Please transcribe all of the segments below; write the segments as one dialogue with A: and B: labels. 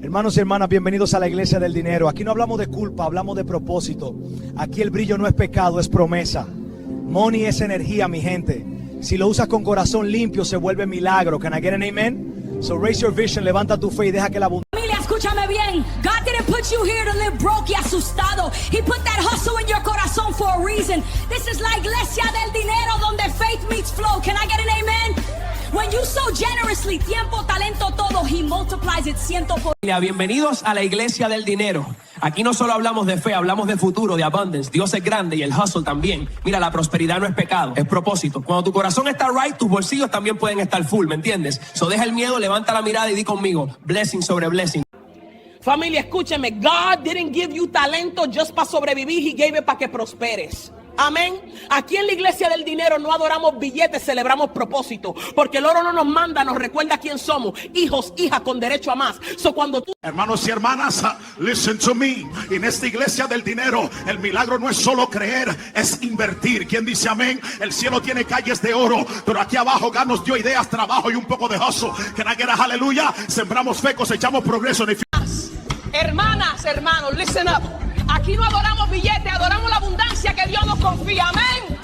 A: Hermanos y hermanas, bienvenidos a la Iglesia del Dinero. Aquí no hablamos de culpa, hablamos de propósito. Aquí el brillo no es pecado, es promesa. Money es energía, mi gente. Si lo usas con corazón limpio, se vuelve milagro. Can I get an amen? So raise your vision, levanta tu fe y deja que la abundancia.
B: Familia, escúchame bien. God didn't put you here to live broke y asustado. He put that hustle in your corazón for a reason. This is la Iglesia del Dinero, donde faith meets flow. Can I get an amen? When you sow generously, tiempo, talento, todo, He multiplies it ciento por...
C: Bienvenidos a la Iglesia del Dinero. Aquí no solo hablamos de fe, hablamos de futuro, de abundance. Dios es grande y el hustle también. Mira, la prosperidad no es pecado, es propósito. Cuando tu corazón está right, tus bolsillos también pueden estar full, ¿me entiendes? So deja el miedo, levanta la mirada y di conmigo, blessing sobre blessing.
D: Familia, escúcheme. God didn't give you talento just para sobrevivir. He gave it para que prosperes. Amén. Aquí en la Iglesia del Dinero no adoramos billetes, celebramos propósito. Porque el oro no nos manda, nos recuerda quién somos. Hijos, hijas con derecho a más. So cuando tú...
E: Hermanos y hermanas, listen to me. En esta Iglesia del Dinero, el milagro no es solo creer, es invertir. ¿Quién dice amén? El cielo tiene calles de oro, pero aquí abajo God nos dio ideas, trabajo y un poco de hustle. Can I get a hallelujah? Sembramos fe, cosechamos progreso.
D: Hermanas, hermanos, listen up. Aquí no adoramos billetes, adoramos la abundancia que Dios nos confía. Amén.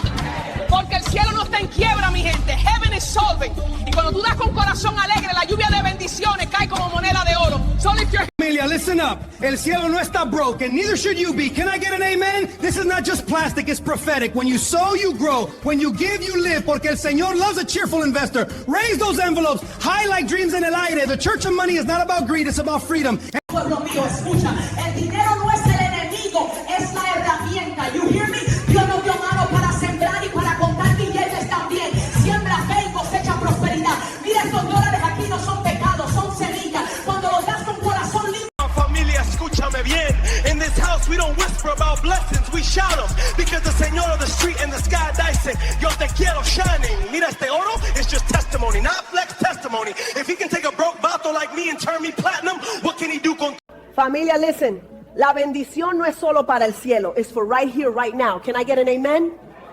D: Porque el cielo no está en quiebra, mi gente. Heaven is solvent. Y cuando tú das con corazón alegre, la lluvia de bendiciones cae como moneda de oro. So lift your...
F: Familia, listen up. El cielo no está broke, and neither should you be. Can I get an amen? This is not just plastic, it's prophetic. When you sow, you grow. When you give, you live. Porque el Señor loves a cheerful investor. Raise those envelopes high like dreams en el aire. The church of money is not about greed, it's about freedom.
G: Pueblo mío, escucha. El dinero no es el enemigo, es la herramienta. You hear me? Dios nos dio mano para sembrar y para contar billetes también. Siembra fe y cosecha prosperidad. Mira, estos dólares aquí no son pecados, son semillas. Cuando los das con corazón limpio.
H: Familia, escúchame bien. In this house we don't whisper about blessings, we shout them. Because the Señor of the street and the sky dice, yo te quiero shining. Mira, este oro is just testimony, not flex testimony. If he can take a broke vato like me and turn me platinum, what can he do con...
D: Familia, listen. La bendición no es solo para el cielo. It's for right here, right now. Can I get an amen?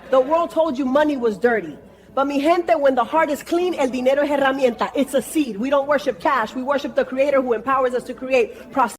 D: The world told you money was dirty. But mi gente, when the heart is clean, el dinero es herramienta. It's a seed. We don't worship cash. We worship the Creator who empowers us to create prosperity.